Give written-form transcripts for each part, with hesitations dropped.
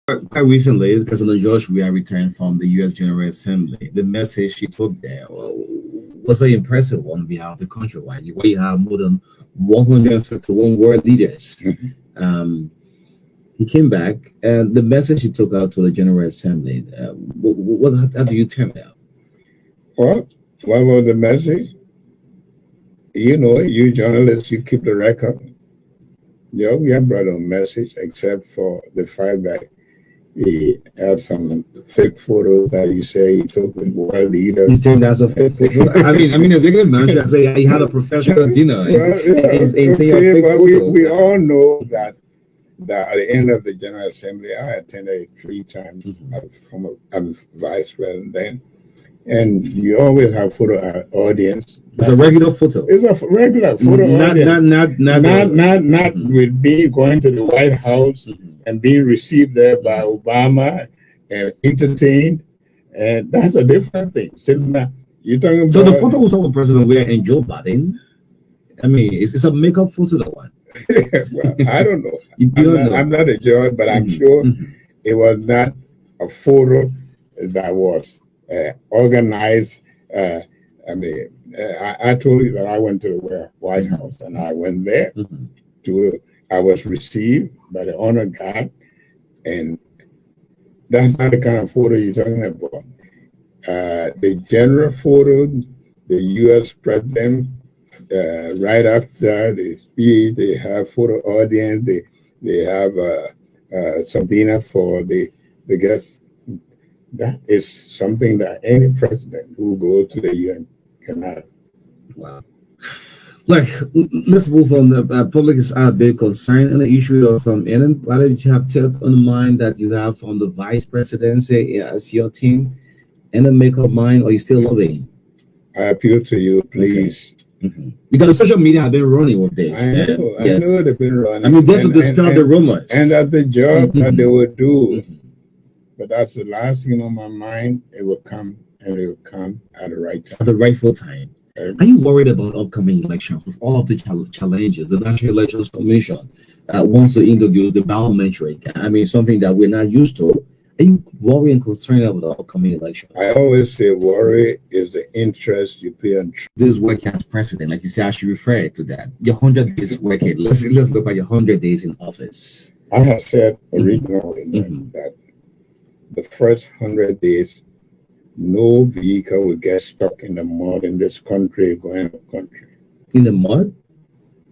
Quite recently, President George Weah returned from the U.S. General Assembly. The message he took there was very impressive on behalf of the country. Right? Where you have more than 151 world leaders. He came back, and the message he took out to the General Assembly. How do you term that? Well, what was the message? You journalists, you keep the record. We have brought a message, except for the fact that he had some fake photos that you say he took with world leaders. You think that's a fake photo? I mean, as a good man, I say he had a professional dinner. We all know that at the end of the General Assembly, I attended it 3 times. I'm vice president then. And you always have photo audience. It's a regular photo. It's a regular photo audience. Not with me going to the White House and being received there by Obama and entertained. And that's a different thing. You're talking about, so the photo was of President Weah and Joe Biden. I mean, it's a makeup photo, that one. Well, I don't know. I'm not a judge, but I'm sure it was not a photo that was organized. I told you that I went to the White House, and I went there. I was received by the honor guard, and that's not the kind of photo you're talking about. The general photo, the U.S. president, right after the speech, they have photo audience. They have something for the guests. That is something that any president who goes to the UN cannot. Wow. Let's move on. The public is a bit concerned on the issue of Ellen. What did you have take on mind that you have from the vice presidency as your team? And make up mind, or you still loving? I appeal to you, please. Okay. Because the social media have been running with this. I know they've been running. I mean, that's to dispel the rumors. And that's the job that they will do. But that's the last thing on my mind. It will come, and it will come at the right time. At the rightful time. Are you worried about upcoming elections with all of the challenges? The National Elections Commission wants to introduce the biometric. I mean, something that we're not used to. Are you worried and concerned about the upcoming election? I always say worry is the interest you pay on. This work as president, like you said, I should refer to that. Your 100 days working. Let's look at your 100 days in office. I have said originally that the first 100 days, no vehicle will get stuck in the mud in this country going to country. In the mud?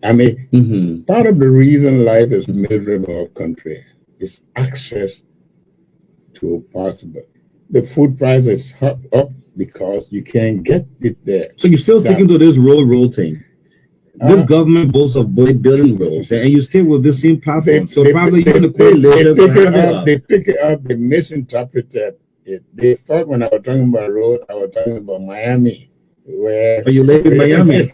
I mean, part of the reason life is miserable country is access to possible. The food price is up because you can't get it there. So you're still sticking to this road thing. This government boasts of building roads, and you still with the same platform. So probably you're going to quit later. They pick it up. They misinterpreted it. They thought when I was talking about road, I was talking about Miami. Where you live in Miami?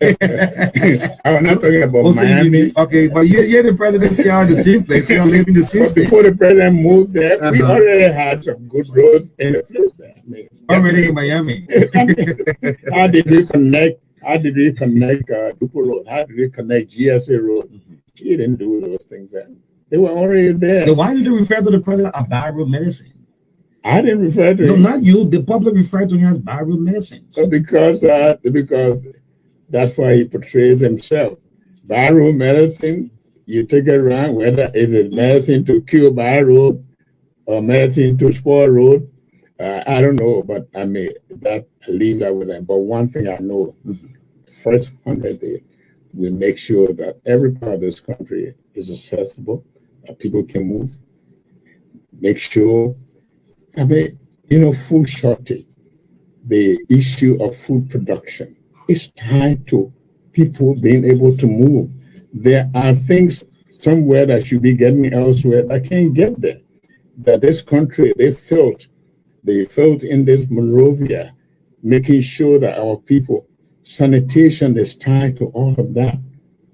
I was not talking about Miami. Okay, but you're the presidency are the same place. You're living the same state. Before the president moved there, we already had some good roads in the place there. Already in Miami. How did we connect? How did we connect Dupo Road? How did we connect GSA Road? She didn't do those things then. They were already there. So why did you refer to the president as viral medicine? I didn't refer to him. No, not you. The public referred to him as viral medicine. Because that's why he portrays himself. Viral medicine, you take it around, whether it is medicine to cure viral or medicine to spoil road. I don't know, but I may leave that with them. But one thing I know, first 100 days, we make sure that every part of this country is accessible, that people can move. Make sure, food shortage, the issue of food production is tied to people being able to move. There are things somewhere that should be getting elsewhere that can't get there. That this country, they felt in this Monrovia, making sure that our people, sanitation is tied to all of that.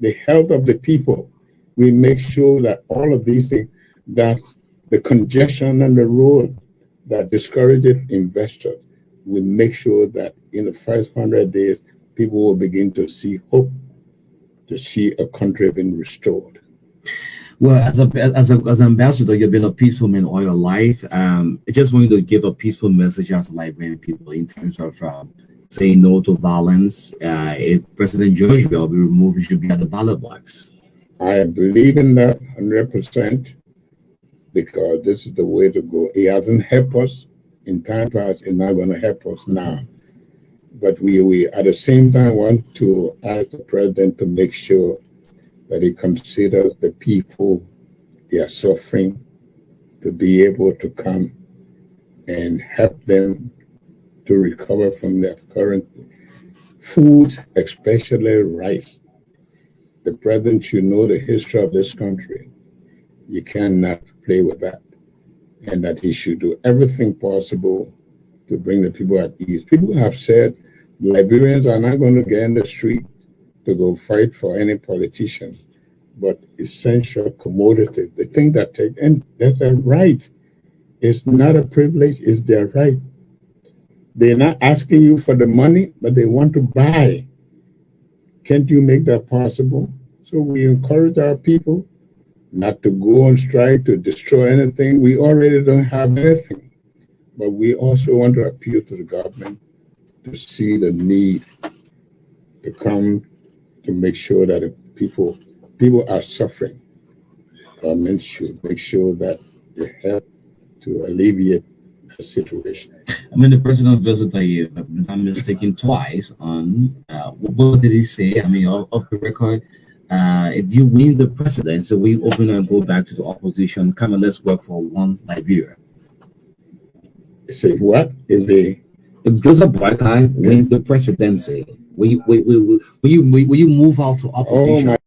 The health of the people, we make sure that all of these things, that the congestion on the road that discourages investors, we make sure that in the first 100 days, people will begin to see hope, to see a country being restored. Well, as an ambassador, you've been a peaceful man all your life. I just want you to give a peaceful message out to Liberian people in terms of saying no to violence. If President George will be removed, he should be at the ballot box. I believe in that 100% because this is the way to go. He hasn't helped us in time past. He's not going to help us now. But we at the same time want to ask the president to make sure that he considers the people they are suffering to be able to come and help them to recover from their current food, especially rice. The president should know the history of this country. You cannot play with that. And that he should do everything possible to bring the people at ease. People have said Liberians are not going to get in the street to go fight for any politician, but essential commodity. The thing that take, and that's a right. It's not a privilege, it's their right. They're not asking you for the money, but they want to buy. Can't you make that possible? So we encourage our people not to go on strike to destroy anything. We already don't have anything. But we also want to appeal to the government to see the need to come to make sure that people are suffering. Government should make sure that they help to alleviate the situation. I mean, the president visited you, if I'm not mistaken, twice on what did he say? I mean, off the record, if you win the presidency, we open and go back to the opposition. Come on, let's work for one Liberia. Say what? If Joseph Boakai wins the presidency, will you move out to opposition? Oh my